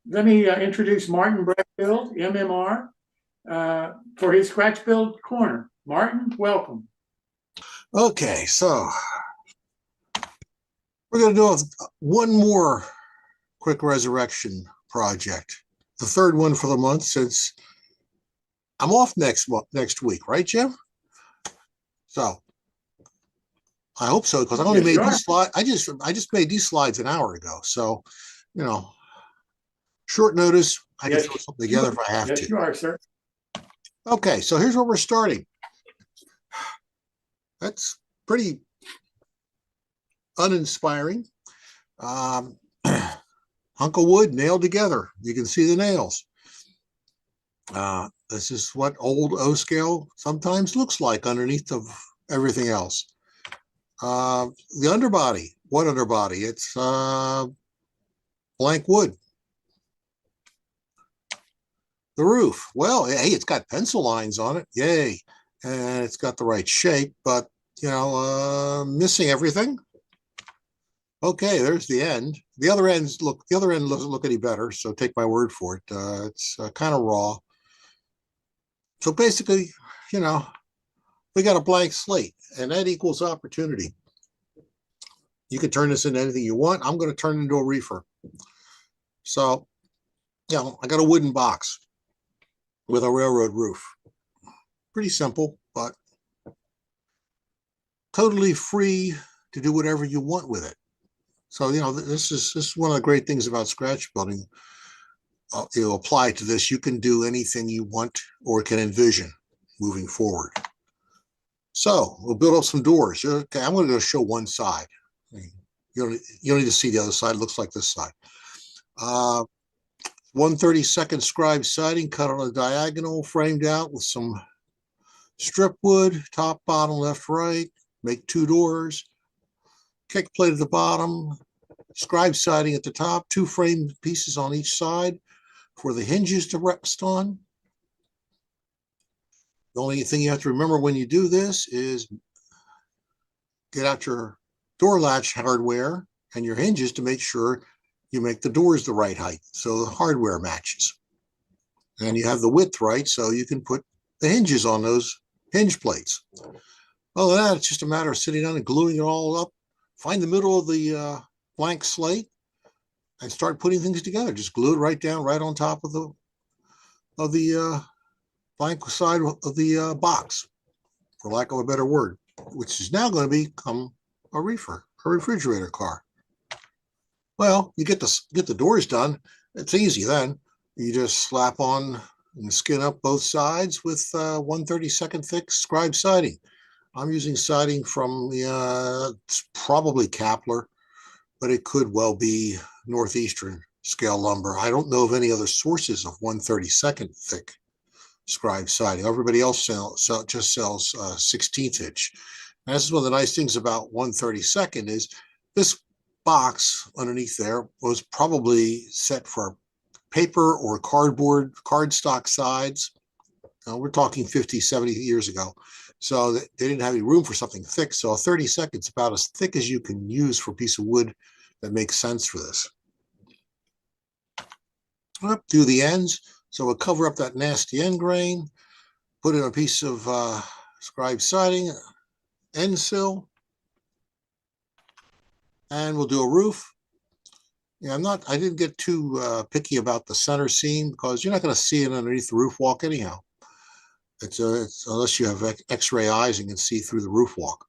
Let me introduce Martin Brechbiel, MMR, for his Scratch Build Corner. Martin, welcome. Okay, so we're going to do one more quick resurrection project, the third one for the month, since I'm off next week, right, Jim? So I hope so, because I only made these slides. I just made these slides an hour ago, so short notice. I can throw something together if I have to. Yes, you are, sir. Okay, so here's where we're starting. That's pretty uninspiring. Hunk of wood nailed together. You can see the nails. This is what old O scale sometimes looks like underneath of everything else. The underbody, what underbody? It's blank wood. The roof, well, hey, it's got pencil lines on it, yay, and it's got the right shape, but missing everything. Okay, there's the end. The other end doesn't look any better, so take my word for it. It's kind of raw. So basically, we got a blank slate, and that equals opportunity. You can turn this into anything you want. I'm going to turn it into a reefer. So, I got a wooden box with a railroad roof. Pretty simple, but totally free to do whatever you want with it. So, this is one of the great things about scratch building. Apply to this. You can do anything you want or can envision moving forward. So we'll build up some doors. Okay, I'm going to show one side. You don't need to see the other side. It looks like this side. 1/32 scribe siding cut on a diagonal, framed out with some strip wood, top, bottom, left, right. Make 2 doors. Kick plate at the bottom. Scribe siding at the top. 2 frame pieces on each side for the hinges to rest on. The only thing you have to remember when you do this is get out your door latch hardware and your hinges to make sure you make the doors the right height so the hardware matches. And you have the width right so you can put the hinges on those hinge plates. Other than that, it's just a matter of sitting down and gluing it all up. Find the middle of the blank slate and start putting things together. Just glue it right down, right on top of the blank side of the box, for lack of a better word, which is now going to become a reefer, a refrigerator car. Well, you get the doors done. It's easy then. You just slap on and skin up both sides with 1/32 thick scribe siding. I'm using siding from it's probably Kapler, but it could well be Northeastern scale lumber. I don't know of any other sources of 1/32 thick scribe siding. Everybody else just sells 16th inch. And this is one of the nice things about 1/32 is this box underneath there was probably set for paper or cardboard, cardstock sides. We're talking 50, 70 years ago. So they didn't have any room for something thick. So a 32nd is about as thick as you can use for a piece of wood that makes sense for this. Up through the ends. So we'll cover up that nasty end grain, put in a piece of scribe siding, end sill, and we'll do a roof. I didn't get too picky about the center seam because you're not going to see it underneath the roof walk anyhow. It's unless you have X-ray eyes and can see through the roof walk.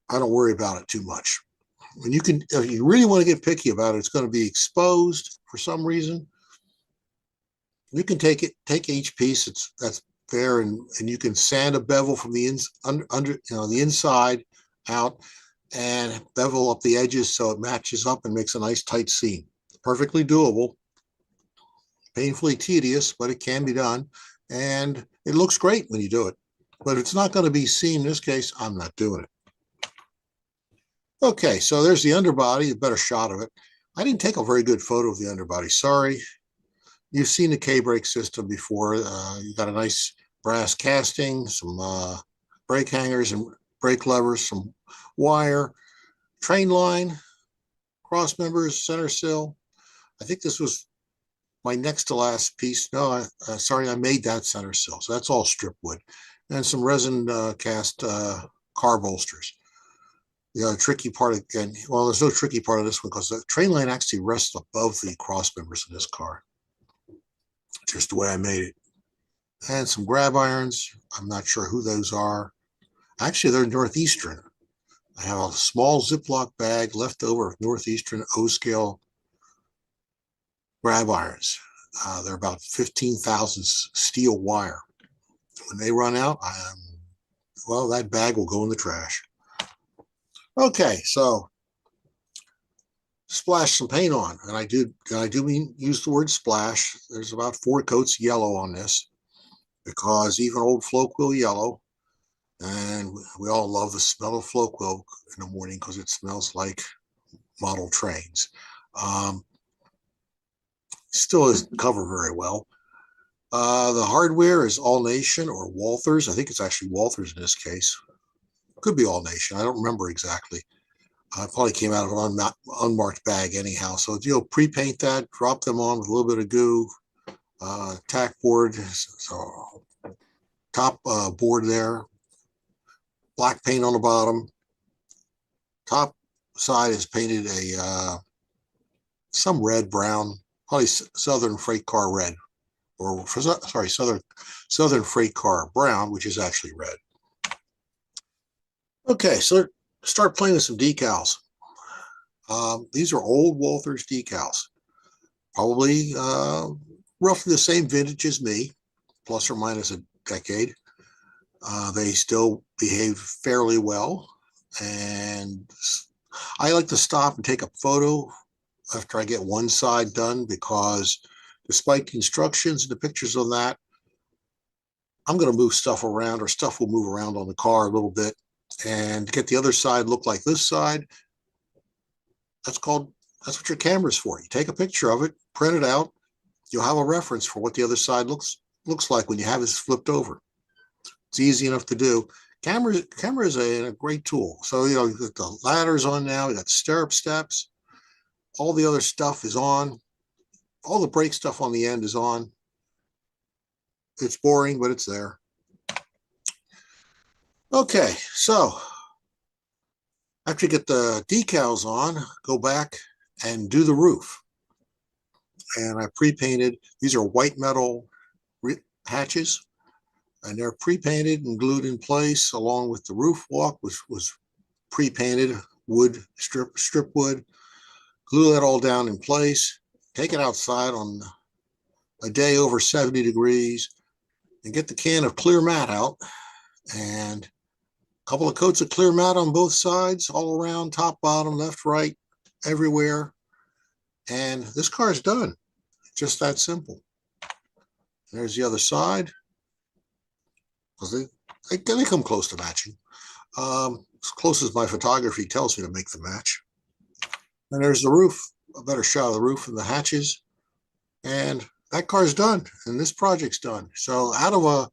I don't worry about it too much. And if you really want to get picky about it, it's going to be exposed for some reason. You can take each piece that's there, and you can sand a bevel from the the inside out and bevel up the edges so it matches up and makes a nice tight seam. Perfectly doable. Painfully tedious, but it can be done, and it looks great when you do it. But if it's not going to be seen in this case, I'm not doing it. Okay, so there's the underbody, a better shot of it. I didn't take a very good photo of the underbody. Sorry. You've seen the K-brake system before. You got a nice brass casting, some brake hangers and brake levers, some wire, train line, cross members, center sill. I think this was my next to last piece, no, sorry, I made that center sill. So that's all strip wood and some resin cast car bolsters. The tricky part again, well, there's no tricky part of this one because the train line actually rests above the cross members of this car. Just the way I made it. And some grab irons. I'm not sure who those are. Actually, they're Northeastern. I have a small Ziploc bag left over of Northeastern O-scale grab irons. They're about 15,000 steel wire. When they run out, well, that bag will go in the trash. Okay, so splash some paint on, and I do mean use the word splash. There's about 4 coats of yellow on this because even old float wheel yellow, and we all love the smell of float wheel in the morning because it smells like model trains. Still isn't covered very well. The hardware is All Nation or Walthers. I think it's actually Walthers in this case. Could be All Nation. I don't remember exactly. Probably came out of an unmarked bag anyhow. So pre-paint that, drop them on with a little bit of goo, tack board, so top board there, black paint on the bottom. Top side is painted some red, brown, probably Southern Freight Car red, or sorry, Southern Freight Car brown, which is actually red. Okay, so start playing with some decals. These are old Walthers decals, probably roughly the same vintage as me, plus or minus a decade. They still behave fairly well, and I like to stop and take a photo after I get one side done because despite the instructions and the pictures on that, I'm going to move stuff around, or stuff will move around on the car a little bit, and get the other side look like this side. That's what your camera's for. You take a picture of it, print it out, you'll have a reference for what the other side looks like when you have this flipped over. It's easy enough to do. Camera is a great tool. So, you've got the ladders on now, you got stirrup steps, all the other stuff is on, all the brake stuff on the end is on. It's boring, but it's there. Okay, so after you get the decals on, go back and do the roof. And I pre-painted, these are white metal hatches, and they're pre-painted and glued in place along with the roof walk, which was pre-painted wood, strip wood. Glue that all down in place, take it outside on a day over 70 degrees, and get the can of clear matte out, and a couple of coats of clear matte on both sides, all around, top, bottom, left, right, everywhere. And this car is done. Just that simple. There's the other side. Because they come close to matching. As close as my photography tells me to make the match. And there's the roof, a better shot of the roof and the hatches. And that car's done, and this project's done. So out of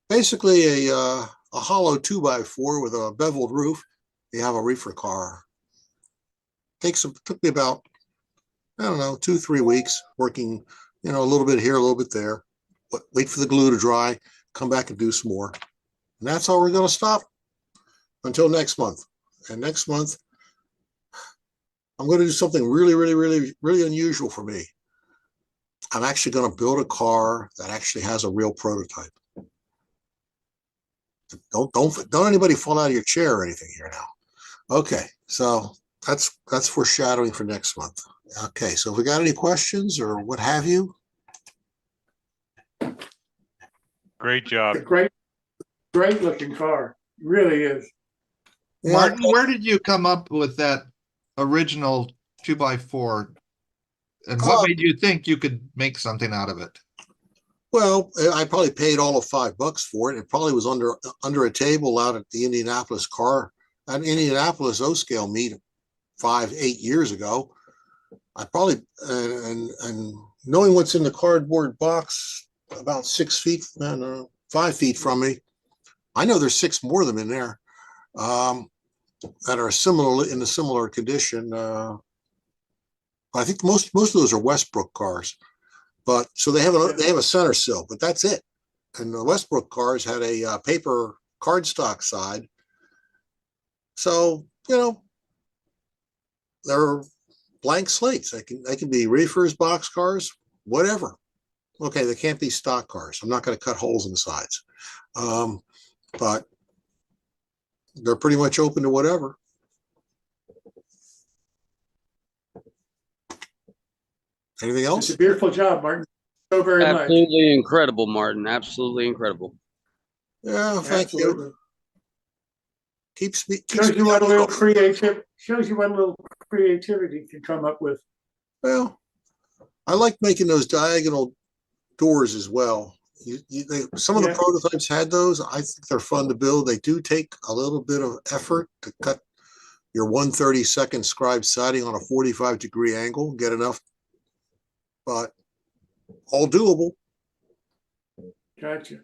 basically a hollow 2x4 with a beveled roof, you have a reefer car. Took me about, I don't know, 2-3 weeks working, a little bit here, a little bit there. Wait for the glue to dry, come back and do some more. And that's how we're going to stop until next month. And next month, I'm going to do something really, really, really, really unusual for me. I'm actually going to build a car that actually has a real prototype. Don't anybody fall out of your chair or anything here now. Okay, so that's foreshadowing for next month. Okay, so if we got any questions or what have you. Great job. A great looking car. It really is. Yeah, Martin, where did you come up with that original 2x4? And what made you think you could make something out of it? well, I probably paid all of $5 for it. It probably was under a table out at the Indianapolis O-scale meet 5-8 years ago. I probably and knowing what's in the cardboard box about 6 feet, 5 feet from me, I know there's 6 more of them in there that are in a similar condition. I think most of those are Westbrook cars. But so they have a center sill, but that's it. And the Westbrook cars had a paper cardstock side. So, they're blank slates. They can be reefers, box cars, whatever. Okay, they can't be stock cars. I'm not going to cut holes in the sides. But they're pretty much open to whatever. Anything It's else? a beautiful job, Martin. So very much. Absolutely incredible, Martin. Absolutely incredible. Yeah, thank you. Absolutely. Keeps Shows you me what a on little the- creativity can come up with. Well, I like making those diagonal doors as well. Some of the Yeah. prototypes had those. I think they're fun to build. They do take a little bit of effort to cut your 1/32 scribe siding on a 45-degree angle, get enough, but all doable. Gotcha.